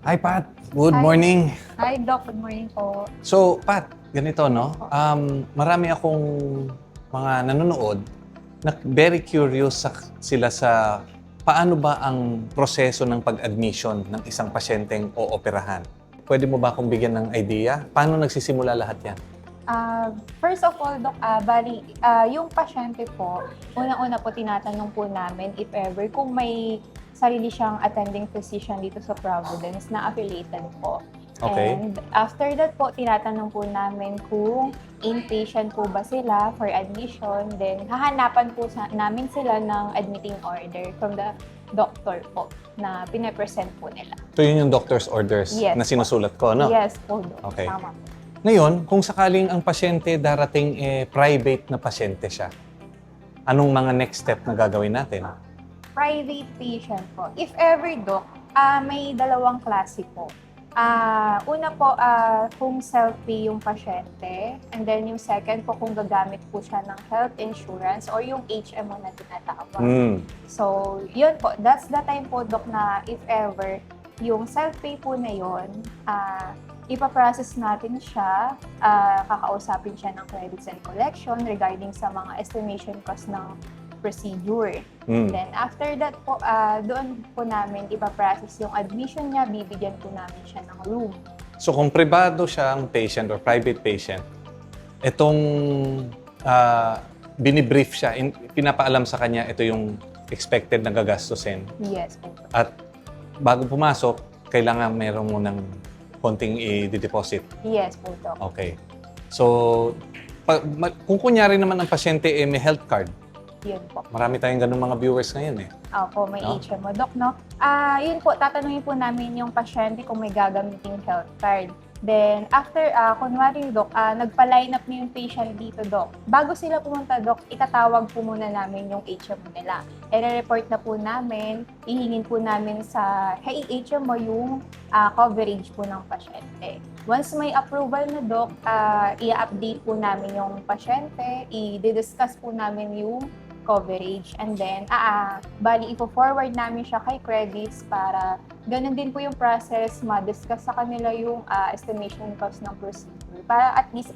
Hi, Pat. Good Hi. morning. Hi, Doc. Good morning po. So, Pat, ganito, no? Marami akong mga nanonood na very curious sila sa paano ba ang proseso ng pag-admission ng isang pasyenteng ooperahan. Pwede mo ba akong bigyan ng idea? Paano nagsisimula lahat yan? First of all, Doc, yung pasyente po, unang-una po tinatanong po namin if ever kung may sarili siyang attending physician dito sa Providence na affiliated po. Okay. And after that po, tinatanong po namin kung inpatient po ba sila for admission. Then, hahanapan po namin sila ng admitting order from the doctor po na pinapresent po nila. So, yun yung doctor's orders Yes, na sinusulat ko, no? Yes po, Doc. Okay. Tama po. Ngayon, kung sakaling ang pasyente darating private na pasyente siya, anong mga next step na gagawin natin? Private patient po. If ever, Doc, may dalawang klase po. Una po, kung self-pay yung pasyente. And then yung second po, kung gagamit po siya ng health insurance or yung HMO na tinatawag. So, yun po. That's the time po, Doc, na if ever, yung self-pay po na yun, ipaprocess natin siya, kakausapin siya ng credits and collection regarding sa mga estimation cost ng procedure. Then after that po, doon po namin ipaprocess yung admission niya, bibigyan po namin siya ng room. So kung pribado siyang patient or private patient, itong binibrief siya, pinapaalam sa kanya ito yung expected na gagastusin. Yes po. At bago pumasok, kailangan meron mo ng konting i-deposit. Yes po, Doc. Okay. So, kung kunyari naman ang pasyente may health card, Yun po. marami tayong ganung mga viewers ngayon Opo, may No? HMO, Doc, no? Yun po, tatanungin po namin yung pasyente kung may gagamiting health card. Then, after, kunwari, Doc, nagpa-line up na yung patient dito, Doc. Bago sila pumunta, Doc, itatawag po muna namin yung HMO nila. I-report na po namin, ihingin po namin sa HMO yung coverage po ng pasyente. Once may approval na, Doc, i-update po namin yung pasyente, i-discuss po namin yung coverage. And then, bali, ipo-forward namin siya kay credits para ganun din po yung process, ma-discuss sa kanila yung estimation cost ng procedure. Para at least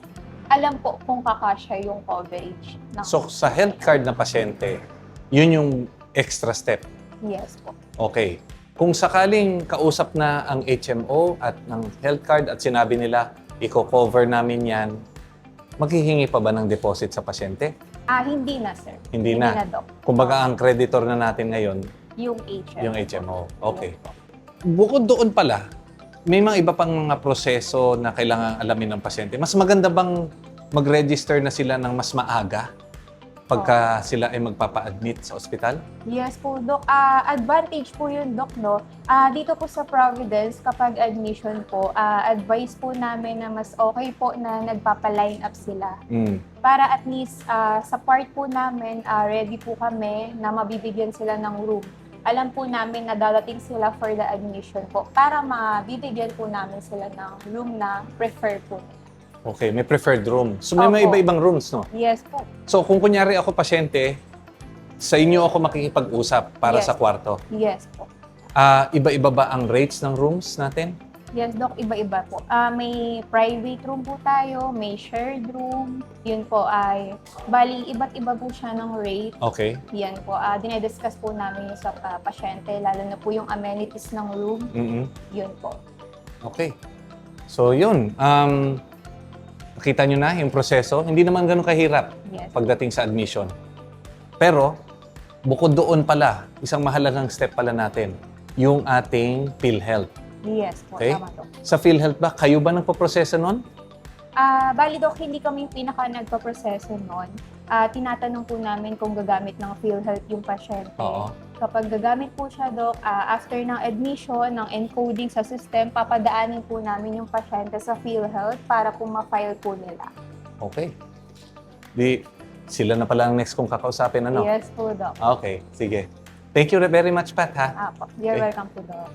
alam po kung kakasya yung coverage. So, sa health card na pasyente, yun yung extra step. Yes po. Okay. Kung sakaling kausap na ang HMO at ng health card at sinabi nila, i-cover namin yan, maghihingi pa ba ng deposit sa pasyente? Hindi na, sir. Hindi na. Doc. Kumbaga, ang creditor na natin ngayon, Yung HMO. yung HMO. Okay. Yes po. Bukod doon pala, may mga iba pang mga proseso na kailangan alamin ng pasyente. Mas maganda bang mag-register na sila ng mas maaga pagka sila ay magpapa-admit sa ospital? Yes po, Doc. Advantage po yun, Doc, no? Dito po sa Providence, kapag admission po, advice po namin na mas okay po na nagpapa-line up sila. Para at least sa part po namin, ready po kami na mabibigyan sila ng room. Alam po namin na dadating sila for the admission po para mabibigyan po namin sila ng room na prefer po nila. Okay, may preferred room. So may mga Opo. iba-ibang rooms, no? Yes po. So kung kunyari ako pasyente, sa inyo ako makikipag-usap para Yes. sa kwarto. Yes po. Iba-iba ba ang rates ng rooms natin? Yes, Doc, iba-iba po. May private room po tayo, may shared room. Yun po ay, bali, iba't iba po siya ng rate. Okay. Yan po, dinediscuss po namin sa pasyente, lalo na po yung amenities ng room. Yun po. Okay. So yun, nakita nyo na yung proseso. Hindi naman ganun kahirap Yes. pagdating sa admission. Pero, bukod doon pala, isang mahalagang step pala natin, yung ating PhilHealth. Yes po, Okay? tama, Doc. Sa PhilHealth ba, kayo ba nagpo-proseso nun? Bali, Doc, hindi kami yung pinaka nagpa-proseso nun. Tinatanong po namin kung gagamit ng PhilHealth yung pasyente. Oo. Kapag gagamit po siya, Doc, after ng admission, ng encoding sa system, papadaanin po namin yung pasyente sa PhilHealth para po ma-file po nila. Okay. Di, sila na pala ang next kong kakausapin, ano? Yes po, Doc. Okay, sige. Thank you very much, Pat, ha? You're Okay. welcome po, Doc.